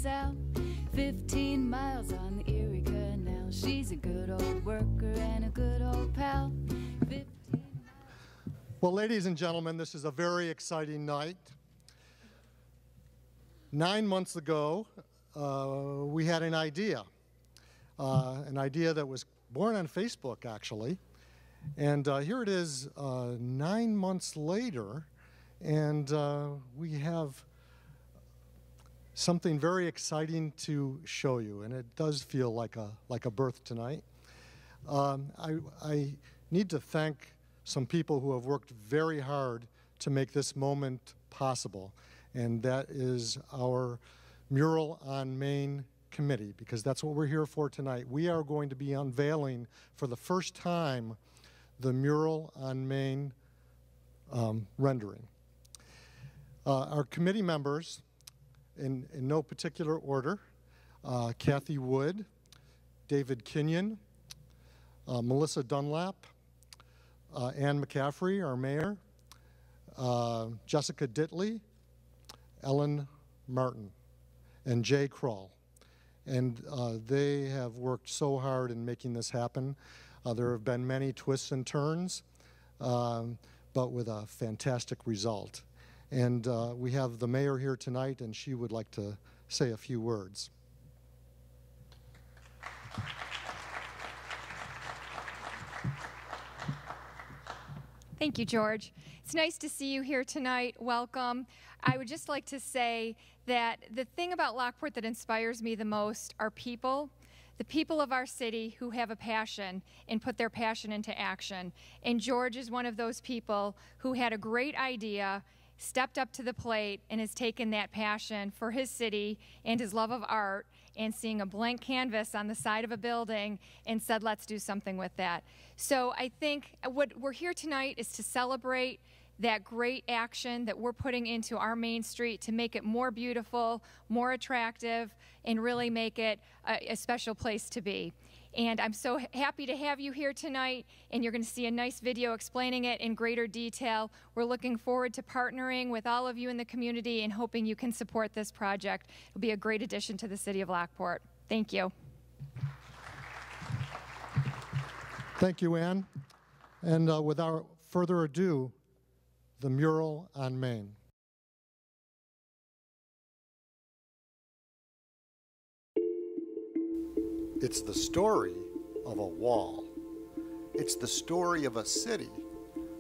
out. 15 miles on the Erie Canal. She's a good old worker and a good old pal. 15 Well, ladies and gentlemen, this is a very exciting night. 9 months ago, we had an idea that was born on Facebook, actually. And here it is 9 months later, and we have something very exciting to show you, and it does feel like a birth tonight. I need to thank some people who have worked very hard to make this moment possible, and that is our Mural on Main committee, because that's what we're here for tonight. We are going to be unveiling for the first time the Mural on Main rendering. Our committee members, in no particular order, Kathy Wood, David Kenyon, Melissa Dunlap, Ann McCaffrey, our mayor, Jessica Ditley, Ellen Martin, and Jay Krull. And they have worked so hard in making this happen. There have been many twists and turns, but with a fantastic result. And we have the mayor here tonight, and she would like to say a few words. Thank you, George. It's nice to see you here tonight. Welcome. I would just like to say that the thing about Lockport that inspires me the most are people, the people of our city who have a passion and put their passion into action. And George is one of those people who had a great idea, stepped up to the plate, and has taken that passion for his city and his love of art and seeing a blank canvas on the side of a building and said, let's do something with that. So I think what we're here tonight is to celebrate that great action that we're putting into our main street to make it more beautiful, more attractive, and really make it a special place to be. And I'm so happy to have you here tonight, and you're going to see a nice video explaining it in greater detail. We're looking forward to partnering with all of you in the community and hoping you can support this project. It'll be a great addition to the city of Lockport. Thank you. Thank you, Ann. And without further ado, the Mural on Main. It's the story of a wall. It's the story of a city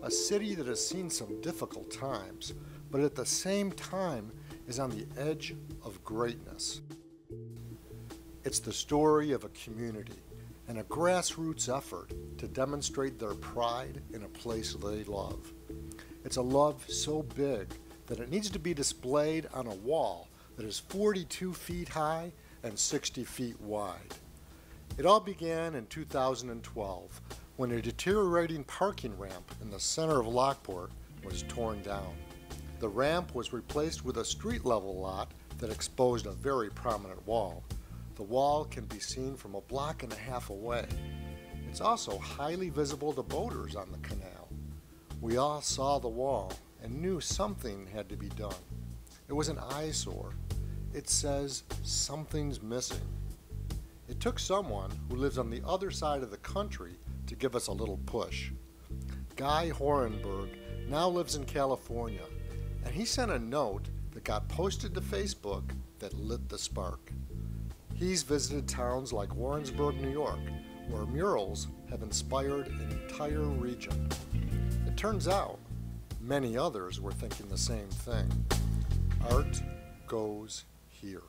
that has seen some difficult times, but at the same time is on the edge of greatness. It's the story of a community and a grassroots effort to demonstrate their pride in a place they love. It's a love so big that it needs to be displayed on a wall that is 42 feet high and 60 feet wide. It all began in 2012 when a deteriorating parking ramp in the center of Lockport was torn down. The ramp was replaced with a street-level lot that exposed a very prominent wall. The wall can be seen from a block and a half away. It's also highly visible to boaters on the canal. We all saw the wall and knew something had to be done. It was an eyesore. It says something's missing. It took someone who lives on the other side of the country to give us a little push. Guy Horenberg now lives in California, and he sent a note that got posted to Facebook that lit the spark. He's visited towns like Warrensburg, New York, where murals have inspired an entire region. It turns out many others were thinking the same thing. Art goes here.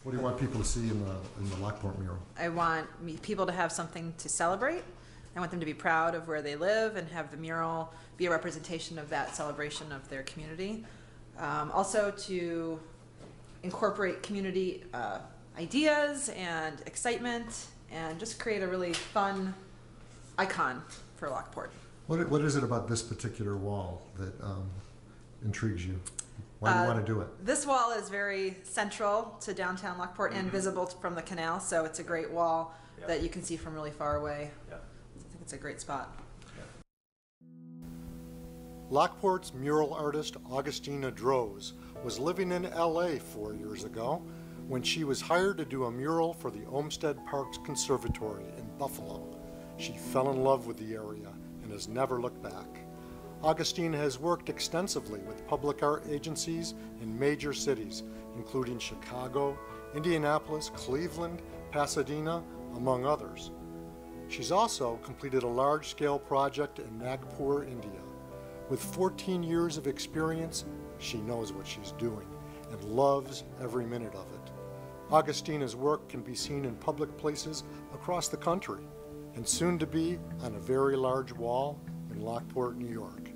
What do you want people to see in the Lockport mural? I want people to have something to celebrate. I want them to be proud of where they live and have the mural be a representation of that celebration of their community. Also to incorporate community ideas and excitement and just create a really fun icon for Lockport. What is it about this particular wall that intrigues you? Why do you want to do it? This wall is very central to downtown Lockport and visible from the canal, so it's a great wall that you can see from really far away. I think it's a great spot. Lockport's mural artist Augustina Droz was living in LA 4 years ago when she was hired to do a mural for the Olmsted Parks Conservatory in Buffalo. She fell in love with the area and has never looked back. Augustina has worked extensively with public art agencies in major cities, including Chicago, Indianapolis, Cleveland, Pasadena, among others. She's also completed a large-scale project in Nagpur, India. With 14 years of experience, she knows what she's doing and loves every minute of it. Augustina's work can be seen in public places across the country and soon to be on a very large wall in Lockport, New York.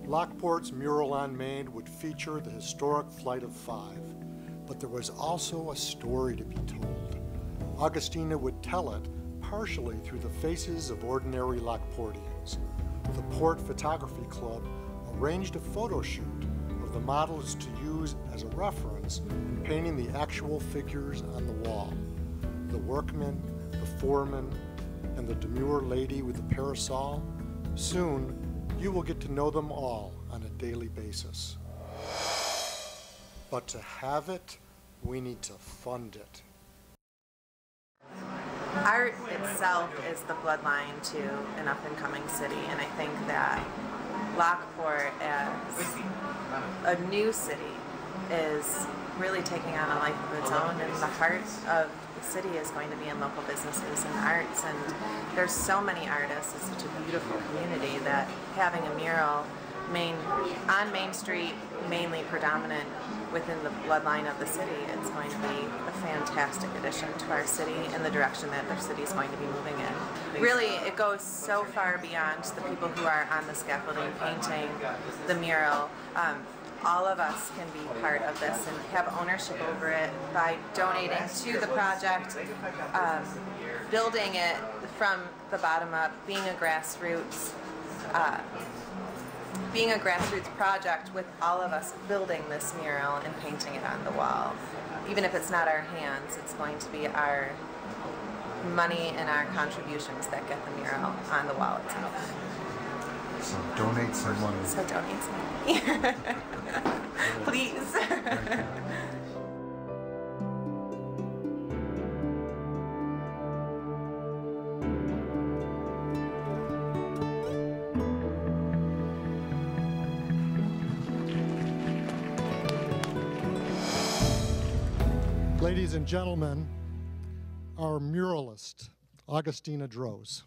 Lockport's mural on Main would feature the historic Flight of Five, but there was also a story to be told. Augustina would tell it partially through the faces of ordinary Lockportians. The Port Photography Club arranged a photo shoot of the models to use as a reference in painting the actual figures on the wall. The workmen, the foreman, and the demure lady with the parasol. Soon, you will get to know them all on a daily basis. But to have it, we need to fund it. Art itself is the bloodline to an up-and-coming city, and I think that Lockport as a new city is really taking on a life of its own, and the heart of the city is going to be in local businesses and arts, and there's so many artists. It's such a beautiful community that having a mural on Main Street, mainly predominant within the bloodline of the city, it's going to be a fantastic addition to our city and the direction that the city is going to be moving in. Really, it goes so far beyond the people who are on the scaffolding painting the mural. All of us can be part of this and have ownership over it by donating to the project, building it from the bottom up, being a grassroots project with all of us building this mural and painting it on the wall. Even if it's not our hands, it's going to be our money and our contributions that get the mural on the wall itself. So donate some money. So donate some money. Please. Ladies and gentlemen, our muralist, Augustina Droz.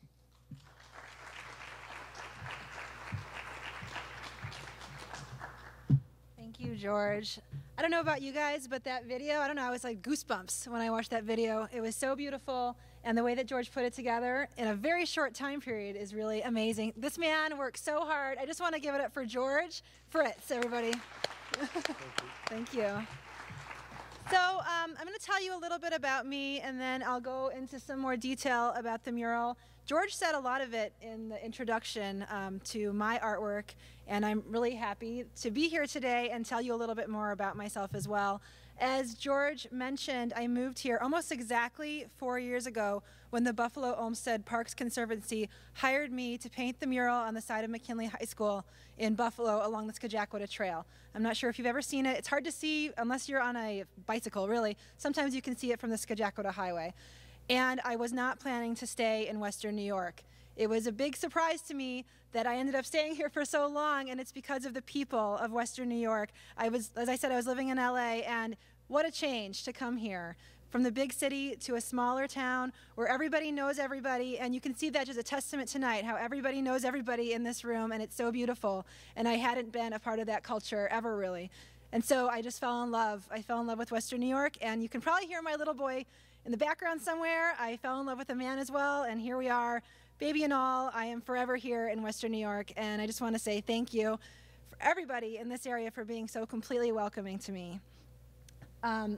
Thank you, George. I don't know about you guys, but that video, I don't know, I was like goosebumps when I watched that video. It was so beautiful, and the way that George put it together in a very short time period is really amazing. This man worked so hard. I just want to give it up for George Fritz, everybody. Thank you. So I'm going to tell you a little bit about me, and then I'll go into some more detail about the mural. George said a lot of it in the introduction to my artwork, and I'm really happy to be here today and tell you a little bit more about myself as well. As George mentioned, I moved here almost exactly 4 years ago when the Buffalo Olmsted Parks Conservancy hired me to paint the mural on the side of McKinley High School in Buffalo along the Skajakwata Trail. I'm not sure if you've ever seen it. It's hard to see unless you're on a bicycle, really. Sometimes you can see it from the Skajakwata Highway. And I was not planning to stay in Western New York. It was a big surprise to me that I ended up staying here for so long, and it's because of the people of Western New York. As I said, I was living in LA, and what a change to come here. From the big city to a smaller town where everybody knows everybody, and you can see that as a testament tonight, how everybody knows everybody in this room, and it's so beautiful. And I hadn't been a part of that culture ever, really. And so I just fell in love. I fell in love with Western New York, and you can probably hear my little boy in the background somewhere. I fell in love with a man as well, and here we are, baby and all. I am forever here in Western New York, and I just want to say thank you for everybody in this area for being so completely welcoming to me. As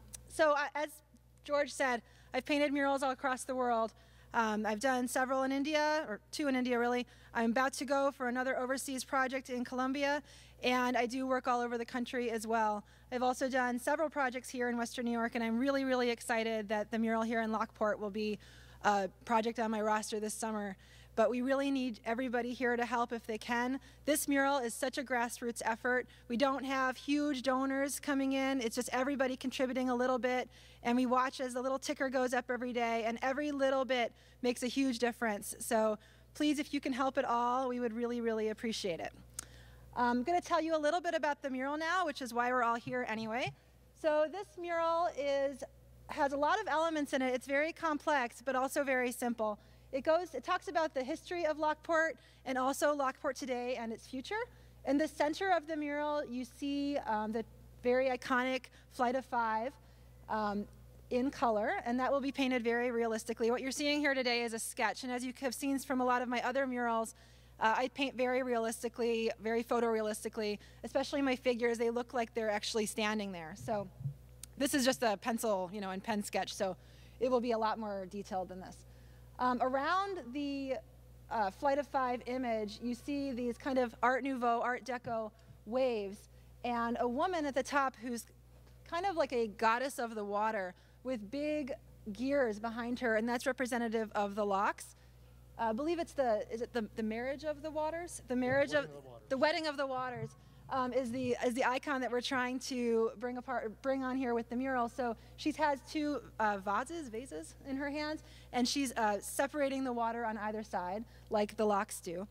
George said, I've painted murals all across the world. I've done several in India, or 2 in India really. I'm about to go for another overseas project in Colombia, and I do work all over the country as well. I've also done several projects here in Western New York, and I'm really, really excited that the mural here in Lockport will be a project on my roster this summer. but we really need everybody here to help if they can. This mural is such a grassroots effort. We don't have huge donors coming in. It's just everybody contributing a little bit, and we watch as the little ticker goes up every day, and every little bit makes a huge difference. So please, if you can help at all, we would really, really appreciate it. I'm going to tell you a little bit about the mural now, which is why we're all here anyway. So this mural has a lot of elements in it. It's very complex, but also very simple. It talks about the history of Lockport and also Lockport today and its future. In the center of the mural, you see the very iconic Flight of Five in color, and that will be painted very realistically. What you're seeing here today is a sketch, and as you have seen from a lot of my other murals, I paint very realistically, very photorealistically, especially my figures. They look like they're actually standing there. So this is just a pencil, and pen sketch, so it will be a lot more detailed than this. Around the Flight of Five image, you see these kind of Art Nouveau, Art Deco waves, and a woman at the top who's kind of like a goddess of the water with big gears behind her, and that's representative of the locks. I believe it's the marriage of the waters? The wedding of the waters is the icon that we're trying to bring on here with the mural. So she has two vases in her hands, and she's separating the water on either side like the locks do.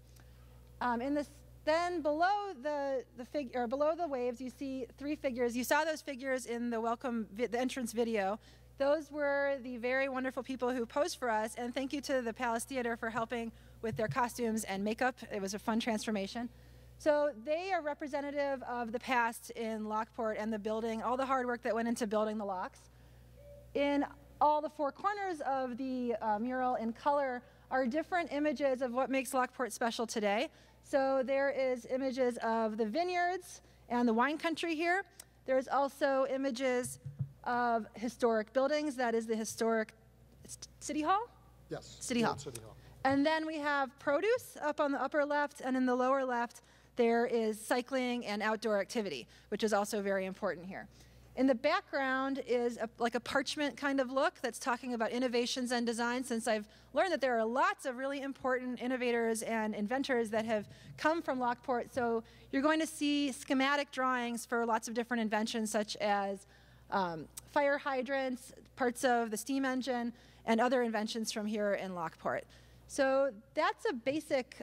Then below below the waves, you see three figures. You saw those figures in the entrance video. Those were the very wonderful people who posed for us, and thank you to the Palace Theater for helping with their costumes and makeup. It was a fun transformation. So they are representative of the past in Lockport and the building, all the hard work that went into building the locks. In all the four corners of the mural in color are different images of what makes Lockport special today. So there is images of the vineyards and the wine country here. There's also images of historic buildings. That is the historic City Hall? Yes. City Hall. City Hall. And then we have produce up on the upper left, and in the lower left, there is cycling and outdoor activity, which is also very important here. In the background is like a parchment kind of look that's talking about innovations and design, since I've learned that there are lots of really important innovators and inventors that have come from Lockport. So you're going to see schematic drawings for lots of different inventions, such as fire hydrants, parts of the steam engine, and other inventions from here in Lockport. So that's a basic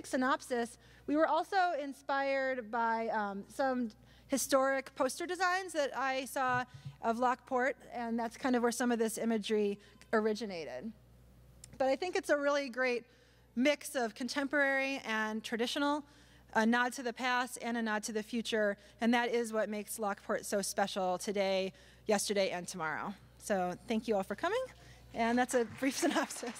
synopsis. We were also inspired by some historic poster designs that I saw of Lockport, and that's kind of where some of this imagery originated. But I think it's a really great mix of contemporary and traditional, a nod to the past and a nod to the future, and that is what makes Lockport so special today, yesterday, and tomorrow. So thank you all for coming, and that's a brief synopsis.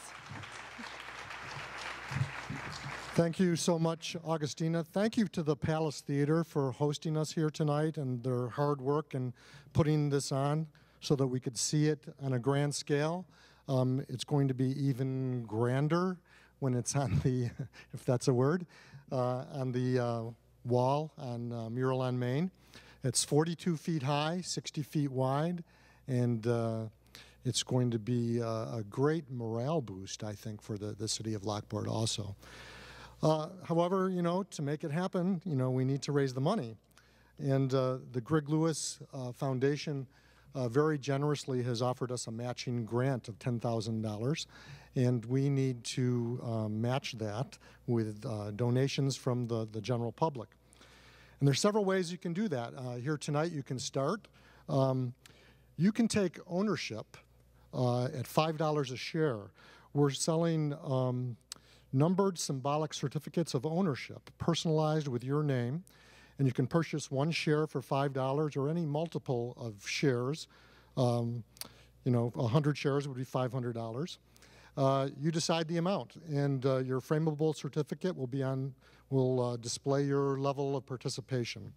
Thank you so much, Augustina. Thank you to the Palace Theater for hosting us here tonight and their hard work in putting this on so that we could see it on a grand scale. It's going to be even grander when it's on the, if that's a word, on the wall on Mural on Main. It's 42 feet high, 60 feet wide, and it's going to be a great morale boost, I think, for the city of Lockport also. However, to make it happen, we need to raise the money. And the Greg Lewis Foundation very generously has offered us a matching grant of $10,000. And we need to match that with donations from the general public. And there's several ways you can do that. Here tonight you can start. You can take ownership at $5 a share. We're selling numbered symbolic certificates of ownership, personalized with your name, and you can purchase one share for $5 or any multiple of shares. 100 shares would be $500. You decide the amount, and your frameable certificate will display your level of participation.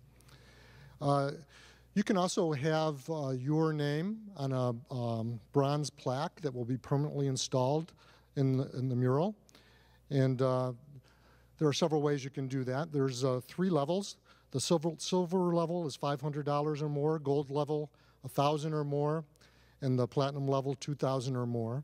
You can also have your name on a bronze plaque that will be permanently installed in the mural. And there are several ways you can do that. There's 3 levels. The silver level is $500 or more, gold level $1,000 or more, and the platinum level $2,000 or more.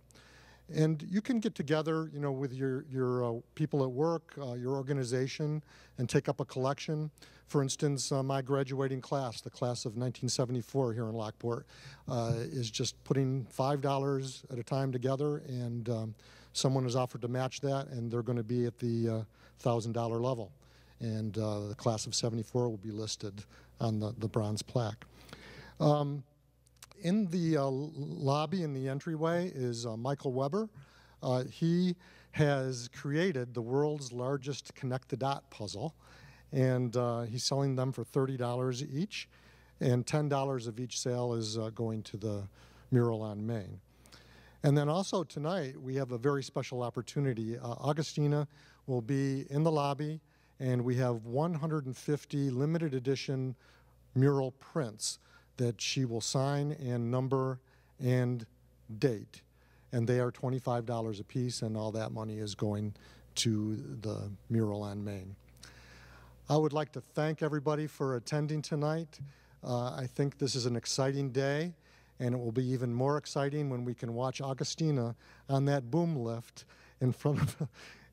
And you can get together, you know, with your people at work, your organization, and take up a collection. For instance, my graduating class, the class of 1974 here in Lockport, is just putting $5 at a time together, and someone has offered to match that, and they're going to be at the $1,000 level. And the class of 74 will be listed on the bronze plaque. In the lobby, in the entryway, is Michael Weber. He has created the world's largest connect-the-dot puzzle, and he's selling them for $30 each, and $10 of each sale is going to the mural on Main. And then also tonight, we have a very special opportunity. Augustina will be in the lobby, and we have 150 limited edition mural prints that she will sign and number and date. And they are $25 a piece, and all that money is going to the mural on Main. I would like to thank everybody for attending tonight. I think this is an exciting day, and it will be even more exciting when we can watch Augustina on that boom lift in front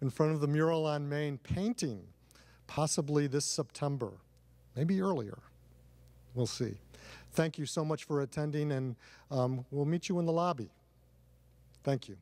of the mural on Main painting, possibly this September, maybe earlier. We'll see. Thank you so much for attending, and we'll meet you in the lobby. Thank you.